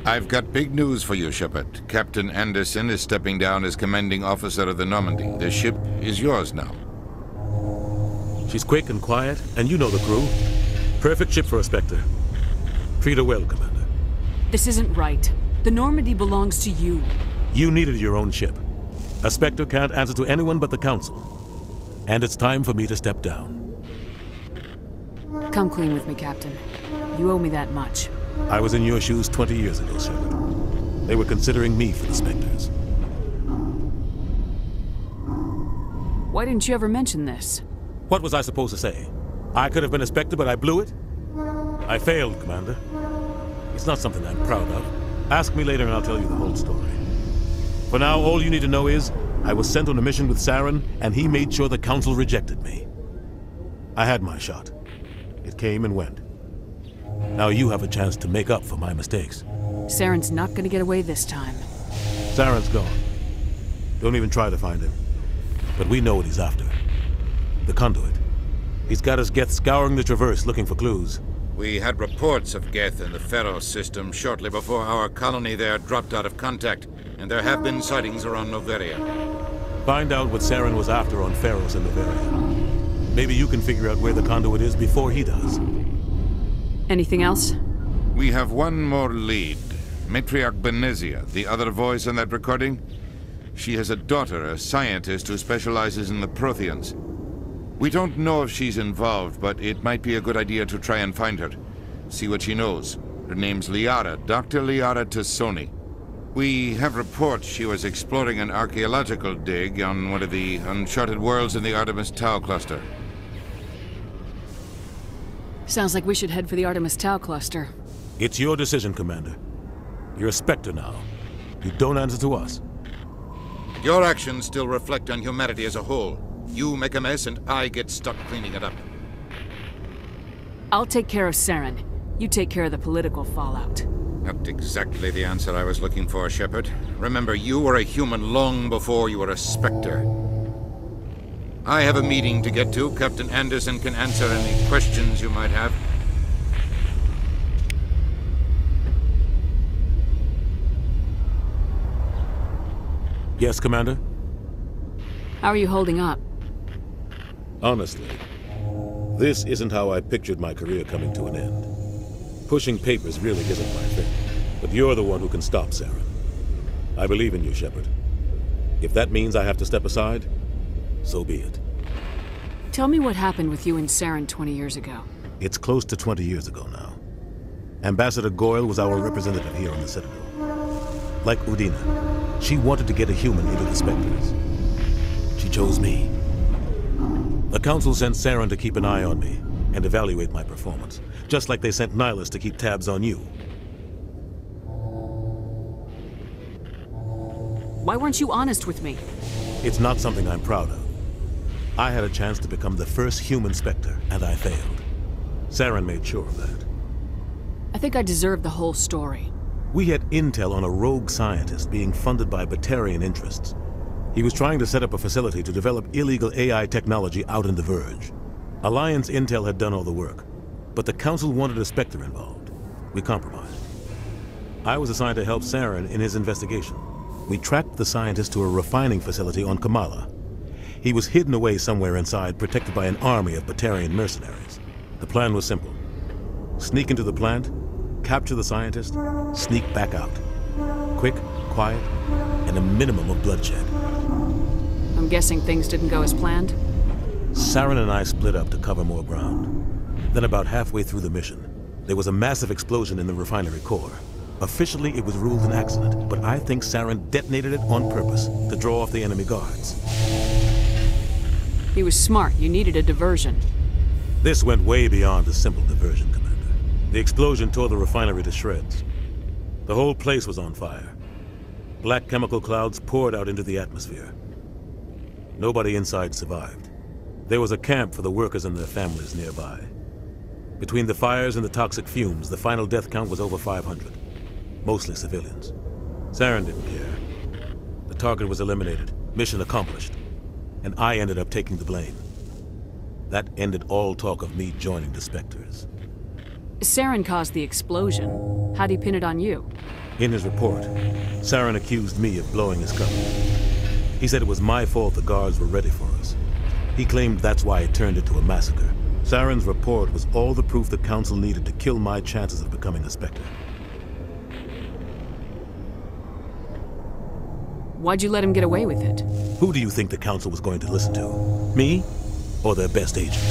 I've got big news for you, Shepard. Captain Anderson is stepping down as commanding officer of the Normandy. The ship is yours now. She's quick and quiet, and you know the crew. Perfect ship for a Spectre. Treat her well, Commander. This isn't right. The Normandy belongs to you. You needed your own ship. A Spectre can't answer to anyone but the Council. And it's time for me to step down. Come clean with me, Captain. You owe me that much. I was in your shoes 20 years ago, Saren. They were considering me for the Spectres. Why didn't you ever mention this? What was I supposed to say? I could have been a Spectre, but I blew it? I failed, Commander. It's not something I'm proud of. Ask me later and I'll tell you the whole story. For now, all you need to know is, I was sent on a mission with Saren, and he made sure the Council rejected me. I had my shot. It came and went. Now you have a chance to make up for my mistakes. Saren's not gonna get away this time. Saren's gone. Don't even try to find him. But we know what he's after. The conduit. He's got his Geth scouring the Traverse looking for clues. We had reports of Geth in the Pharaoh system shortly before our colony there dropped out of contact, and there have been sightings around Noveria. Find out what Saren was after on Pharaohs and Noveria. Maybe you can figure out where the conduit is before he does. Anything else? We have one more lead. Matriarch Benezia, the other voice on that recording. She has a daughter, a scientist who specializes in the Protheans. We don't know if she's involved, but it might be a good idea to try and find her. See what she knows. Her name's Liara, Dr. Liara Tassoni. We have reports she was exploring an archaeological dig on one of the uncharted worlds in the Artemis Tau cluster. Sounds like we should head for the Artemis Tau cluster. It's your decision, Commander. You're a Spectre now. You don't answer to us. Your actions still reflect on humanity as a whole. You make a mess and I get stuck cleaning it up. I'll take care of Saren. You take care of the political fallout. Not exactly the answer I was looking for, Shepard. Remember, you were a human long before you were a Spectre. I have a meeting to get to. Captain Anderson can answer any questions you might have. Yes, Commander? How are you holding up? Honestly, this isn't how I pictured my career coming to an end. Pushing papers really isn't my thing, but you're the one who can stop Saren. I believe in you, Shepard. If that means I have to step aside, so be it. Tell me what happened with you and Saren 20 years ago. It's close to 20 years ago now. Ambassador Goyle was our representative here on the Citadel. Like Udina, she wanted to get a human into the Spectres. She chose me. The Council sent Saren to keep an eye on me and evaluate my performance, just like they sent Nihilus to keep tabs on you. Why weren't you honest with me? It's not something I'm proud of. I had a chance to become the first human Spectre, and I failed. Saren made sure of that. I think I deserve the whole story. We had intel on a rogue scientist being funded by Batarian interests. He was trying to set up a facility to develop illegal AI technology out in the Verge. Alliance intel had done all the work, but the Council wanted a Spectre involved. We compromised. I was assigned to help Saren in his investigation. We tracked the scientist to a refining facility on Kamala. He was hidden away somewhere inside, protected by an army of Batarian mercenaries. The plan was simple. Sneak into the plant, capture the scientist, sneak back out. Quick, quiet, and a minimum of bloodshed. I'm guessing things didn't go as planned? Saren and I split up to cover more ground. Then about halfway through the mission, there was a massive explosion in the refinery core. Officially, it was ruled an accident, but I think Saren detonated it on purpose to draw off the enemy guards. He was smart. You needed a diversion. This went way beyond a simple diversion, Commander. The explosion tore the refinery to shreds. The whole place was on fire. Black chemical clouds poured out into the atmosphere. Nobody inside survived. There was a camp for the workers and their families nearby. Between the fires and the toxic fumes, the final death count was over 500. Mostly civilians. Saren didn't care. The target was eliminated, mission accomplished. And I ended up taking the blame. That ended all talk of me joining the Spectres. Saren caused the explosion. How'd he pin it on you? In his report, Saren accused me of blowing his cover. He said it was my fault the guards were ready for us. He claimed that's why it turned into a massacre. Saren's report was all the proof the Council needed to kill my chances of becoming a Spectre. Why'd you let him get away with it? Who do you think the Council was going to listen to? Me? Or their best agent?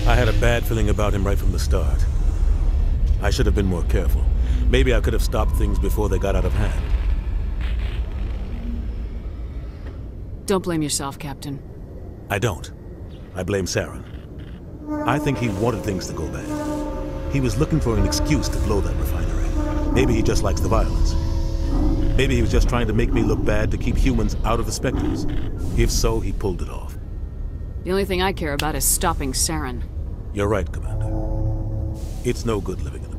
I had a bad feeling about him right from the start. I should have been more careful. Maybe I could have stopped things before they got out of hand. Don't blame yourself, Captain. I don't. I blame Saren. I think he wanted things to go bad. He was looking for an excuse to blow that refinery. Maybe he just likes the violence. Maybe he was just trying to make me look bad to keep humans out of the Spectres. If so, he pulled it off. The only thing I care about is stopping Saren. You're right, Commander. It's no good living in